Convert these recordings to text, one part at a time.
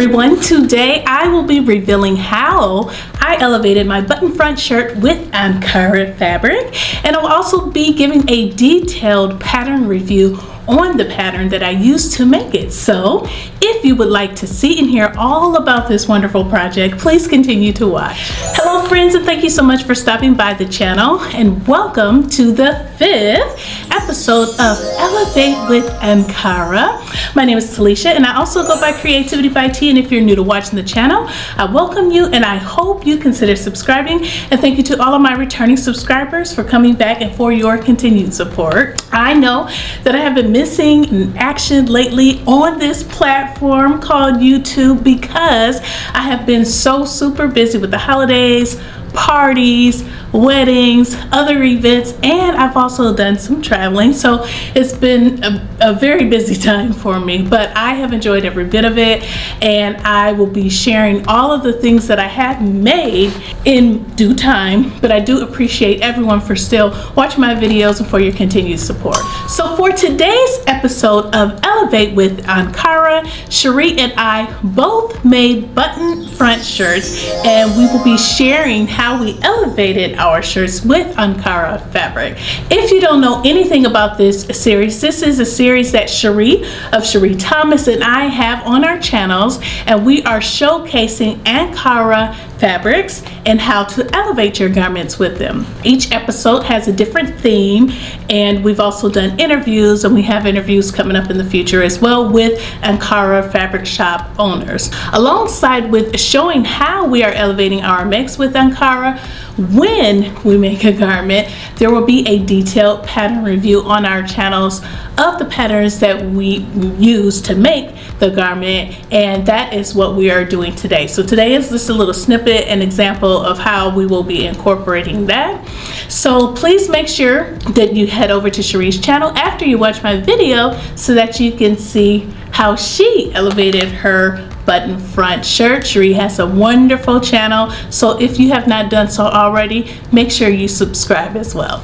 everyone, today I will be revealing how I elevated my button front shirt with Ankara fabric, and I'll also be giving a detailed pattern review on the pattern that I used to make it. So if you would like to see and hear all about this wonderful project, please continue to watch. Hello friends, and thank you so much for stopping by the channel, and welcome to the 5th episode of Elevate with Ankara. My name is Talisha, and I also go by CreativiTeeByT, and if you're new to watching the channel, I welcome you and I hope you consider subscribing, and thank you to all of my returning subscribers for coming back and for your continued support. I know that I have been missing in action lately on this platform called YouTube because I have been so super busy with the holidays, parties, weddings, other events, and I've also done some traveling, so it's been a very busy time for me, but I have enjoyed every bit of it, and I will be sharing all of the things that I have made in due time. But I do appreciate everyone for still watching my videos and for your continued support. So for today's episode of Elevate with Ankara, Cherie and I both made button front shirts, and we will be sharing how we elevated our shirts with Ankara fabric. If you don't know anything about this series, this is a series that Cherie of Cherie Thomas and I have on our channels, and we are showcasing Ankara fabrics and how to elevate your garments with them. Each episode has a different theme, and we've also done interviews, and we have interviews coming up in the future as well with Ankara fabric shop owners, alongside with showing how we are elevating our mix with Ankara. When we make a garment, there will be a detailed pattern review on our channels of the patterns that we use to make the garment, and that is what we are doing today. So today is just a little snippet, an example of how we will be incorporating that. So please make sure that you head over to Cherie's channel after you watch my video so that you can see how she elevated her button front shirt. Cherie has a wonderful channel, so if you have not done so already, make sure you subscribe as well.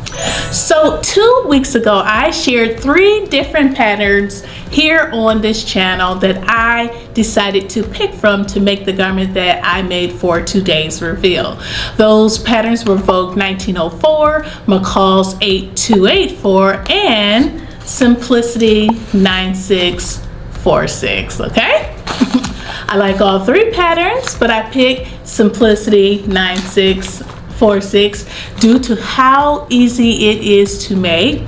So 2 weeks ago, I shared 3 different patterns here on this channel that I decided to pick from to make the garment that I made for today's reveal. Those patterns were Vogue 1904, McCall's 8284, and Simplicity 9646, okay? I like all 3 patterns, but I picked Simplicity 9646 due to how easy it is to make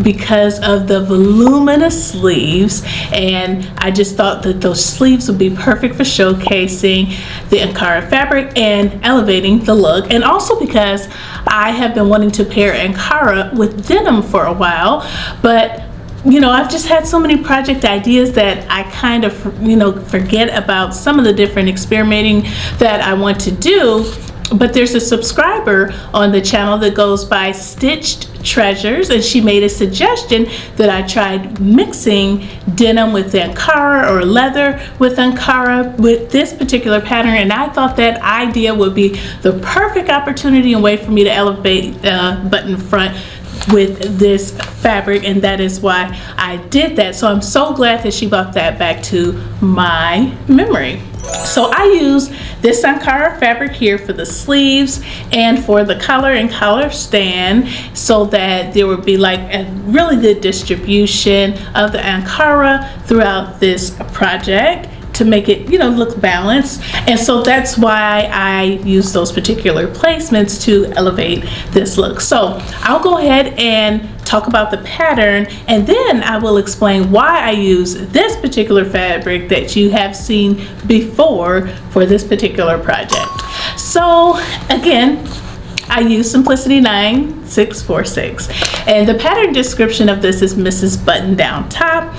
because of the voluminous sleeves, and I just thought that those sleeves would be perfect for showcasing the Ankara fabric and elevating the look, and also because I have been wanting to pair Ankara with denim for a while, but you know, I've just had so many project ideas that I kind of, forget about some of the different experimenting that I want to do. But there's a subscriber on the channel that goes by Stitched Treasures, and she made a suggestion that I tried mixing denim with Ankara or leather with Ankara with this particular pattern, and I thought that idea would be the perfect opportunity and way for me to elevate button front with this fabric, and that is why I did that. So I'm so glad that she brought that back to my memory. So I use this Ankara fabric here for the sleeves and for the collar and collar stand, so that there would be like a really good distribution of the Ankara throughout this project to make it, look balanced. And so that's why I use those particular placements to elevate this look. So I'll go ahead and talk about the pattern, and then I will explain why I use this particular fabric that you have seen before for this particular project. So again, I use Simplicity 9646, and the pattern description of this is Mrs. Button Down Top.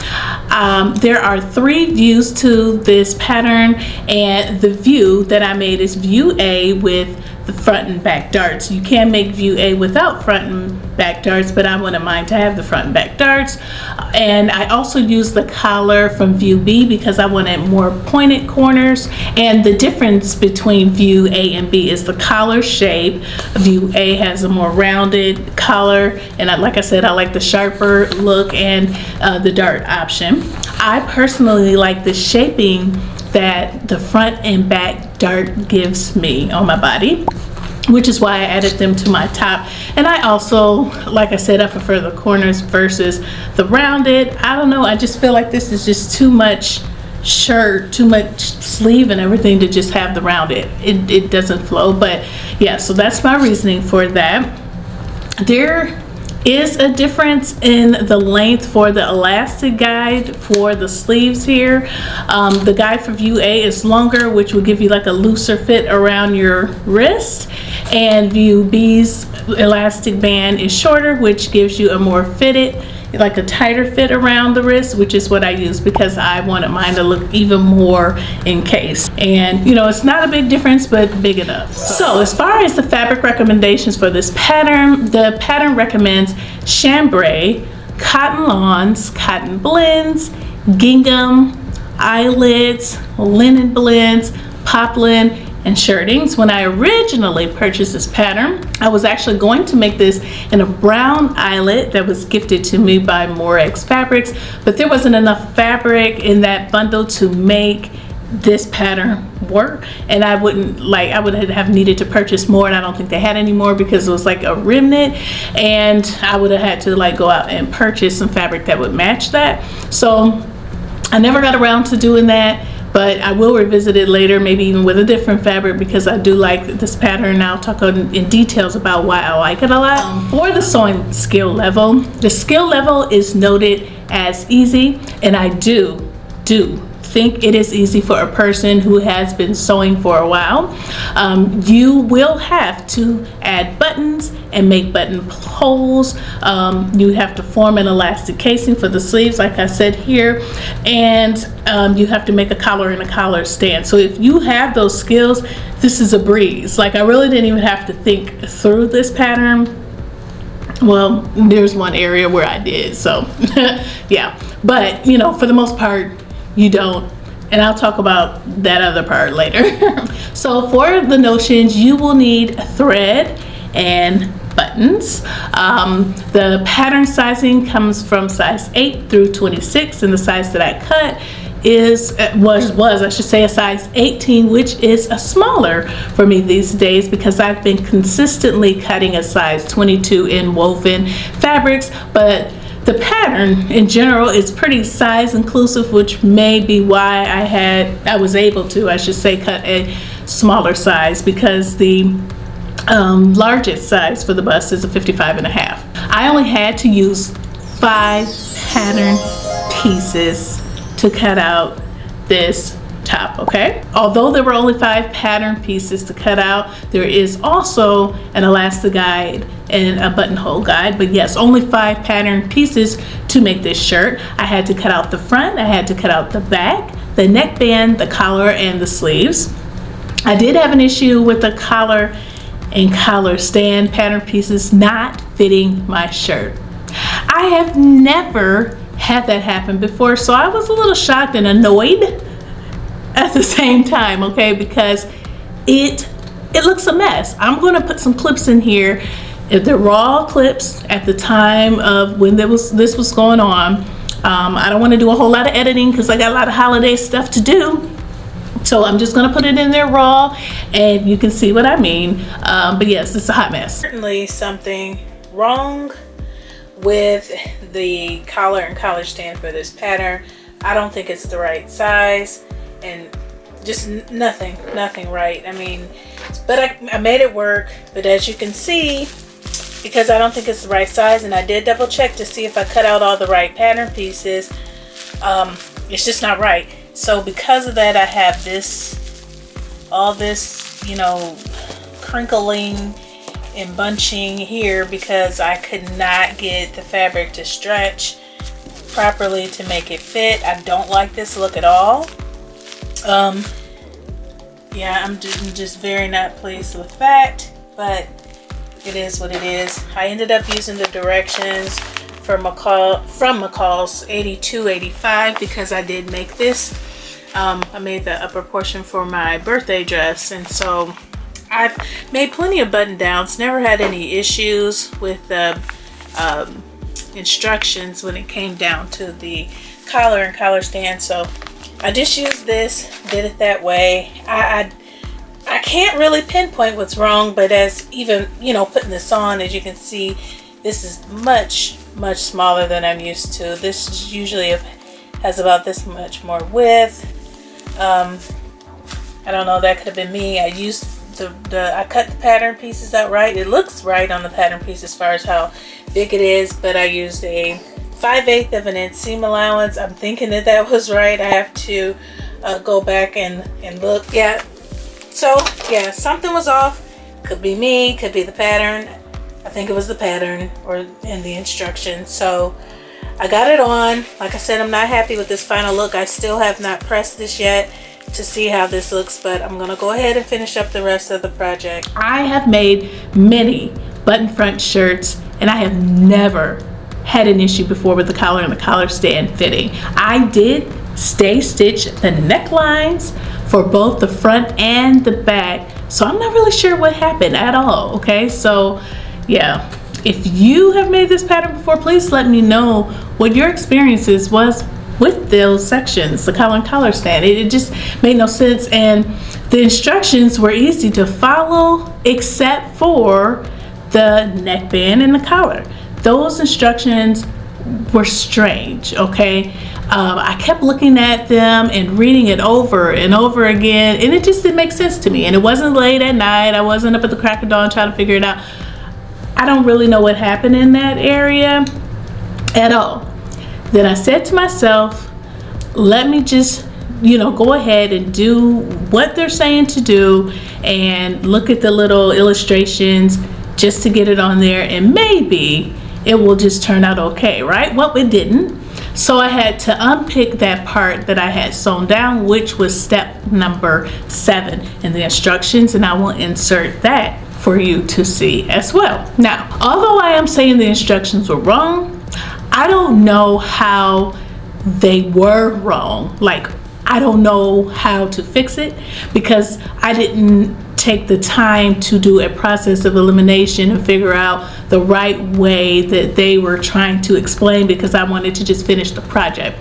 There are 3 views to this pattern, and the view that I made is view A with the front and back darts. You can make view A without front and back darts, but I wouldn't mind to have the front and back darts. And I also used the collar from view B because I wanted more pointed corners, and the difference between view A and B is the collar shape. View A has a more rounded collar, and like I said, I like the sharper look and the dart option. I personally like the shaping that the front and back dart gives me on my body, which is why I added them to my top. And I also, like I said, I prefer the corners versus the rounded. I don't know, I just feel like this is just too much shirt, too much sleeve and everything to just have the rounded. It doesn't flow. But yeah, so that's my reasoning for that. There is a difference in the length for the elastic guide for the sleeves here. The guide for view A is longer, which will give you like a looser fit around your wrist, and view B's elastic band is shorter, which gives you a more fitted, like a tighter fit around the wrist, which is what I use because I wanted mine to look even more encased. And you know, it's not a big difference, but big enough. So as far as the fabric recommendations for this pattern, the pattern recommends chambray, cotton lawns, cotton blends, gingham, eyelets, linen blends, poplin, and shirtings. When I originally purchased this pattern, I was actually going to make this in a brown eyelet that was gifted to me by Morex Fabrics, but there wasn't enough fabric in that bundle to make this pattern work, and I would have needed to purchase more, and I don't think they had any more because it was like a remnant, and I would have had to like go out and purchase some fabric that would match that. So I never got around to doing that, but I will revisit it later, maybe even with a different fabric, because I do like this pattern. I'll talk in details about why I like it a lot. For the sewing skill level, the skill level is noted as easy, and I do think it is easy for a person who has been sewing for a while. You will have to add buttons and make button holes. You have to form an elastic casing for the sleeves, like I said here, and you have to make a collar and a collar stand. So if you have those skills, this is a breeze. Like, I really didn't even have to think through this pattern. Well, there's one area where I did, so yeah, but you know, for the most part you don't, and I'll talk about that other part later. So for the notions, you will need thread and buttons. The pattern sizing comes from size 8 through 26, and the size that I cut was I should say a size 18, which is a smaller for me these days because I've been consistently cutting a size 22 in woven fabrics. But the pattern in general is pretty size inclusive, which may be why I was able to, I should say, cut a smaller size, because the largest size for the bust is a 55.5. I only had to use 5 pattern pieces to cut out this top, okay? Although there were only 5 pattern pieces to cut out, there is also an elastic guide and a buttonhole guide, but yes, only 5 pattern pieces to make this shirt. I had to cut out the front, I had to cut out the back, the neckband, the collar, and the sleeves. I did have an issue with the collar and collar stand pattern pieces not fitting my shirt. I have never had that happen before, so I was a little shocked and annoyed at the same time, okay, because it looks a mess. I'm going to put some clips in here. If they're raw clips at the time of when this was going on. I don't want to do a whole lot of editing because I got a lot of holiday stuff to do, so I'm just going to put it in there raw and you can see what I mean. But yes, it's a hot mess. Certainly something wrong with the collar and collar stand for this pattern. I don't think it's the right size, and just nothing right. I mean, but I made it work. But as you can see, because I don't think it's the right size, and I did double check to see if I cut out all the right pattern pieces, it's just not right. So because of that, I have all this, you know, crinkling and bunching here because I could not get the fabric to stretch properly to make it fit. I don't like this look at all. Yeah, I'm just very not pleased with that, but it is what it is. I ended up using the directions from McCall's 8285 because I did make this. I made the upper portion for my birthday dress, and so I've made plenty of button downs, never had any issues with the instructions when it came down to the collar and collar stand. So I just used this, did it that way. I can't really pinpoint what's wrong, but as even, you know, putting this on, as you can see, this is much smaller than I'm used to. This usually has about this much more width. I don't know, that could have been me. I used I cut the pattern pieces out right. It looks right on the pattern piece as far as how big it is, but I used a 5/8 of an inch seam allowance. I'm thinking that was right. I have to go back and look. Yeah, so yeah, something was off. Could be me, could be the pattern. I think it was the pattern or in the instructions. So I got it on. Like I said, I'm not happy with this final look. I still have not pressed this yet to see how this looks, but I'm gonna go ahead and finish up the rest of the project. I have made many button front shirts, and I have never had an issue before with the collar and the collar stand fitting. I did stay stitch the necklines for both the front and the back, so I'm not really sure what happened at all. Okay, so yeah, if you have made this pattern before, please let me know what your experiences was with those sections, the collar and collar stand. It just made no sense, and the instructions were easy to follow except for the neckband and the collar. Those instructions were strange, okay? I kept looking at them and reading it over and over again, and it just didn't make sense to me. And it wasn't late at night. I wasn't up at the crack of dawn trying to figure it out. I don't really know what happened in that area at all. Then I said to myself, let me just, you know, go ahead and do what they're saying to do and look at the little illustrations just to get it on there, and maybe it will just turn out okay, right? Well, it didn't. So I had to unpick that part that I had sewn down, which was step number 7 in the instructions, and I will insert that for you to see as well. Now, although I am saying the instructions were wrong, I don't know how they were wrong. Like, I don't know how to fix it because I didn't take the time to do a process of elimination and figure out the right way that they were trying to explain, because I wanted to just finish the project.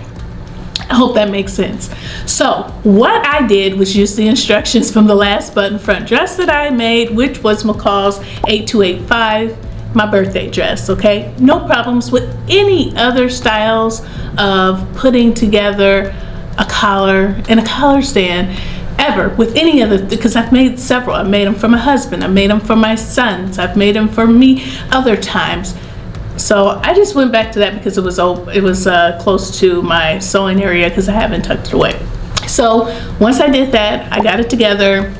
I hope that makes sense. So what I did was use the instructions from the last button front dress that I made, which was McCall's 8285, my birthday dress. Okay, no problems with any other styles of putting together a collar and a collar stand ever with any other, because I've made several. I've made them for my husband, I've made them for my sons, I've made them for me other times. So I just went back to that because it was close to my sewing area, because I haven't tucked it away. So once I did that, I got it together,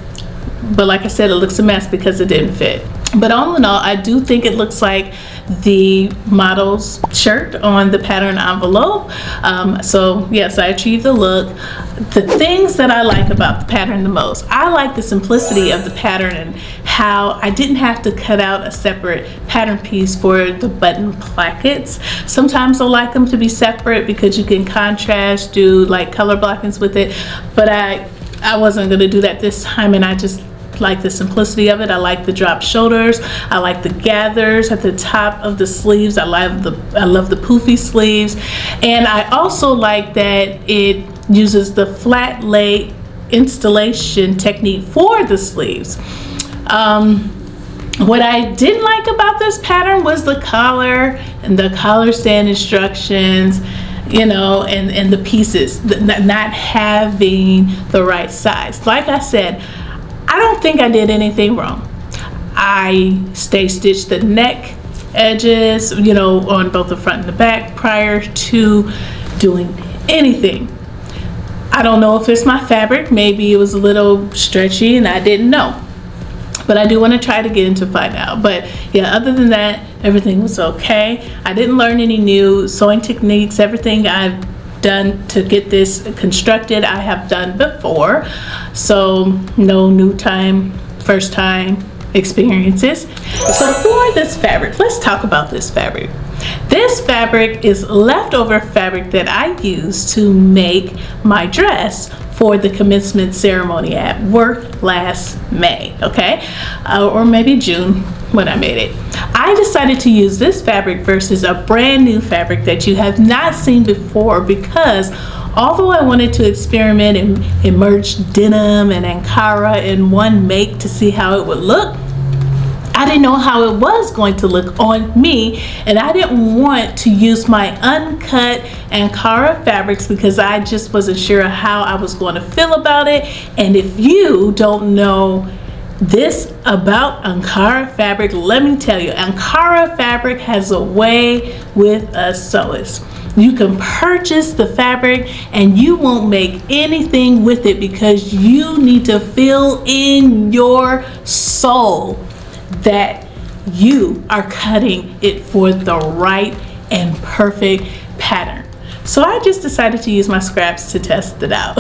but like I said, it looks a mess because it didn't fit. But all in all, I do think it looks like the model's shirt on the pattern envelope. So yes, I achieved the look. The things that I like about the pattern the most, I like the simplicity of the pattern and how I didn't have to cut out a separate pattern piece for the button plackets. Sometimes I like them to be separate because you can contrast, do like color blockings with it, but I wasn't going to do that this time, and I just like the simplicity of it. I like the drop shoulders. I like the gathers at the top of the sleeves. I love the poofy sleeves, and I also like that it uses the flat lay installation technique for the sleeves. What I didn't like about this pattern was the collar and the collar stand instructions, you know, and the pieces not having the right size. Like I said, I don't think I did anything wrong. I stay stitched the neck edges, you know, on both the front and the back prior to doing anything. I don't know if it's my fabric. Maybe it was a little stretchy and I didn't know. But I do want to try it again to find out. But yeah, other than that, everything was okay. I didn't learn any new sewing techniques. Everything I've done to get this constructed, I have done before. So no new time, first time experiences. So for this fabric, let's talk about this fabric. This fabric is leftover fabric that I used to make my dress for the commencement ceremony at work last May, okay? Or maybe June when I made it. I decided to use this fabric versus a brand new fabric that you have not seen before, because although I wanted to experiment and merge denim and Ankara in one make to see how it would look, I didn't know how it was going to look on me, and I didn't want to use my uncut Ankara fabrics because I just wasn't sure how I was going to feel about it. And if you don't know this about Ankara fabric, let me tell you, Ankara fabric has a way with us sewers. You can purchase the fabric and you won't make anything with it because you need to feel in your soul that you are cutting it for the right and perfect pattern. So I just decided to use my scraps to test it out.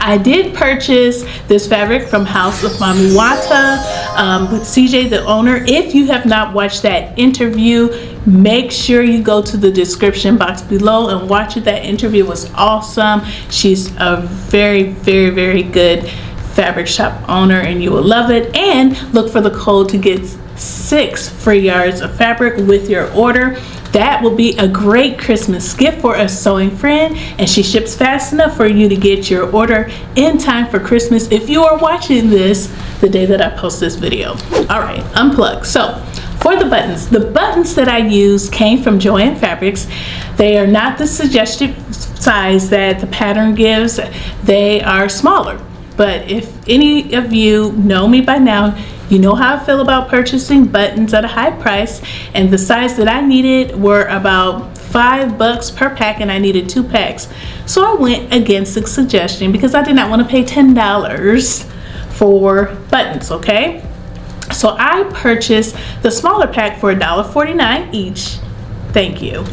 I did purchase this fabric from House of MamiWata with CJ, the owner. If you have not watched that interview, make sure you go to the description box below and watch it. That interview was awesome. She's a very, very, very good fabric shop owner and you will love it. And look for the code to get 6 free yards of fabric with your order. That will be a great Christmas gift for a sewing friend, and she ships fast enough for you to get your order in time for Christmas if you are watching this the day that I post this video. All right, unplug. So for the buttons that I use came from Joann Fabrics. They are not the suggested size that the pattern gives. They are smaller. But if any of you know me by now, you know how I feel about purchasing buttons at a high price, and the size that I needed were about $5 per pack, and I needed 2 packs. So I went against the suggestion because I did not want to pay $10 for buttons, okay? So I purchased the smaller pack for $1.49 each. Thank you.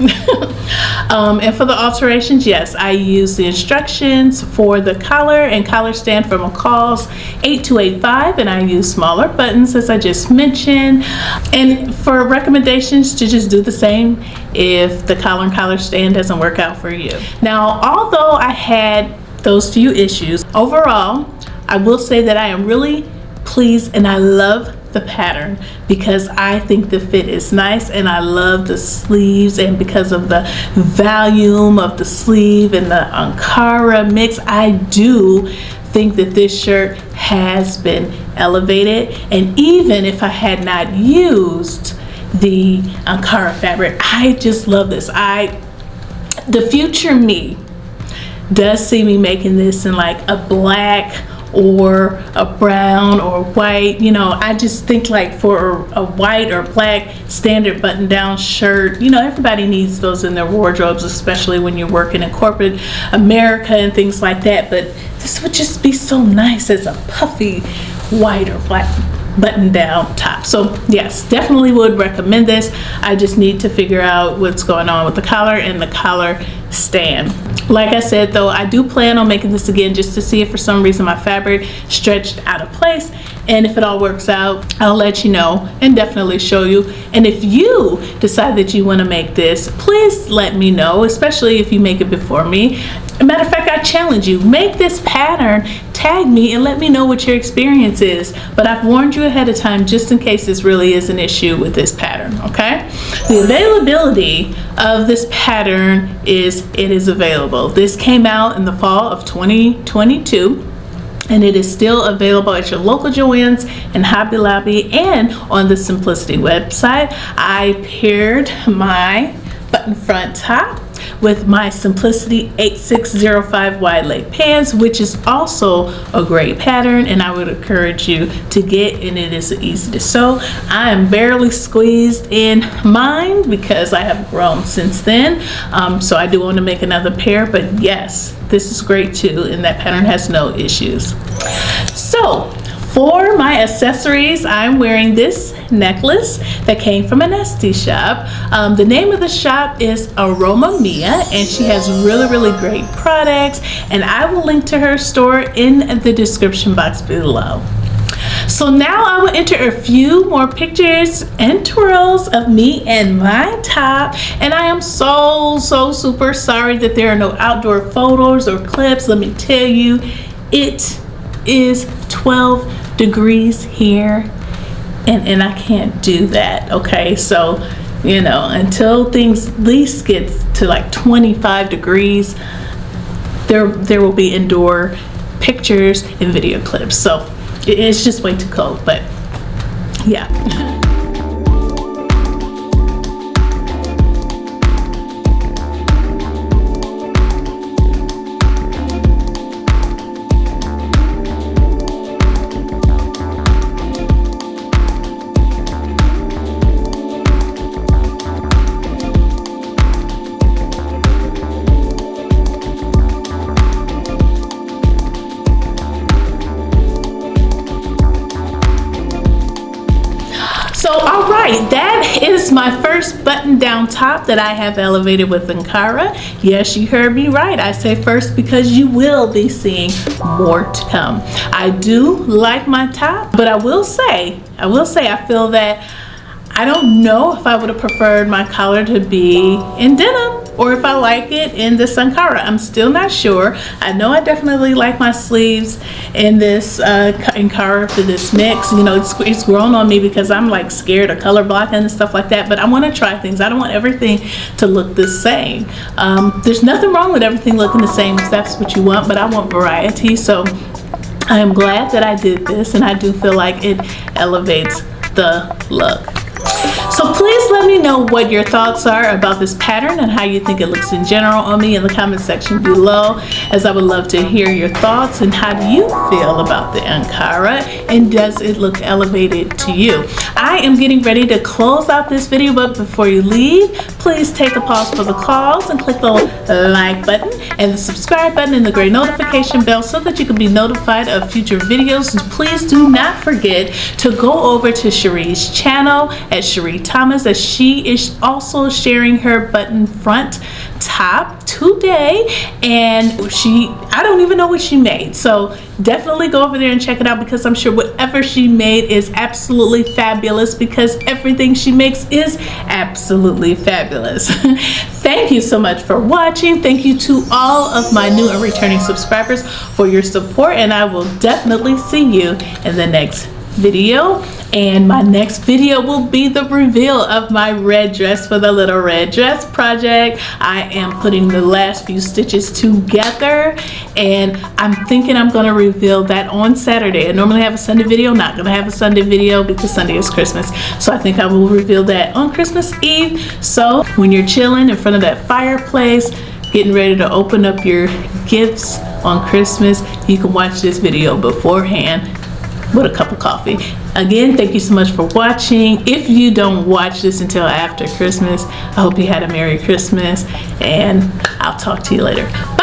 And for the alterations, yes, I used the instructions for the collar and collar stand from McCall's 8285, and I used smaller buttons as I just mentioned. And for recommendations, to just do the same if the collar and collar stand doesn't work out for you. Now, although I had those few issues, overall, I will say that I am really pleased and I love the pattern because I think the fit is nice, and I love the sleeves, and because of the volume of the sleeve and the Ankara mix, I do think that this shirt has been elevated. And even if I had not used the Ankara fabric, I just love this. The future me does see me making this in like a black or a brown or white. You know, I just think like for a white or black standard button down shirt, you know, everybody needs those in their wardrobes, especially when you're working in corporate America and things like that. But this would just be so nice as a puffy white or black button down top. So yes, definitely would recommend this. I just need to figure out what's going on with the collar and the collar stand. Like I said though, I do plan on making this again just to see if for some reason my fabric stretched out of place, and if it all works out, I'll let you know and definitely show you. And if you decide that you want to make this, please let me know, especially if you make it before me. As a matter of fact, I challenge you, make this pattern, tag me, and let me know what your experience is. But I've warned you ahead of time just in case this really is an issue with this pattern, okay? The availability of this pattern is, it is available. This came out in the fall of 2022. And it is still available at your local Joann's and Hobby Lobby and on the Simplicity website. I paired my button front top with my Simplicity 8605 wide leg pants, which is also a great pattern, and I would encourage you to get, and it is easy to sew. I am barely squeezed in mine because I have grown since then, so I do want to make another pair. But yes, this is great too, and that pattern has no issues. So for my accessories, I'm wearing this necklace that came from an Etsy shop. The name of the shop is Aroma Mia, and she has really, really great products, and I will link to her store in the description box below. So now I will enter a few more pictures and twirls of me and my top, and I am so super sorry that there are no outdoor photos or clips. Let me tell you, it is 12 degrees here, and I can't do that, okay? So, you know, until things at least get to like 25 degrees, there will be indoor pictures and video clips. So it's just way too cold, but yeah. So all right, that is my first button down top that I have elevated with Ankara. Yes, you heard me right. I say first because you will be seeing more to come. I do like my top, but I will say I feel that I don't know if I would have preferred my collar to be in denim or if I like it in this Ankara. I'm still not sure. I know I definitely like my sleeves in this Ankara for this mix. You know, it's grown on me because I'm like scared of color blocking and stuff like that, but I want to try things. I don't want everything to look the same. There's nothing wrong with everything looking the same if that's what you want, but I want variety. So I am glad that I did this, and I do feel like it elevates the look. So please let me know what your thoughts are about this pattern and how you think it looks in general on me in the comment section below, as I would love to hear your thoughts. And how do you feel about the Ankara, and does it look elevated to you? I am getting ready to close out this video, but before you leave, please take a pause for the calls and click the like button and the subscribe button and the gray notification bell so that you can be notified of future videos. And please do not forget to go over to Cherie's channel at Cherie Thomas, as she is also sharing her button front top today, and I don't even know what she made, so definitely go over there and check it out, because I'm sure whatever she made is absolutely fabulous, because everything she makes is absolutely fabulous. Thank you so much for watching. Thank you to all of my new and returning subscribers for your support, and I will definitely see you in the next video. And my next video will be the reveal of my red dress for the Little Red Dress project. I am putting the last few stitches together, and I'm thinking I'm going to reveal that on Saturday. I normally have a Sunday video, not going to have a Sunday video because Sunday is Christmas. So I think I will reveal that on Christmas Eve. So when you're chilling in front of that fireplace, getting ready to open up your gifts on Christmas, you can watch this video beforehand with a cup of coffee. Again, thank you so much for watching. If you don't watch this until after Christmas, I hope you had a Merry Christmas, and I'll talk to you later. Bye.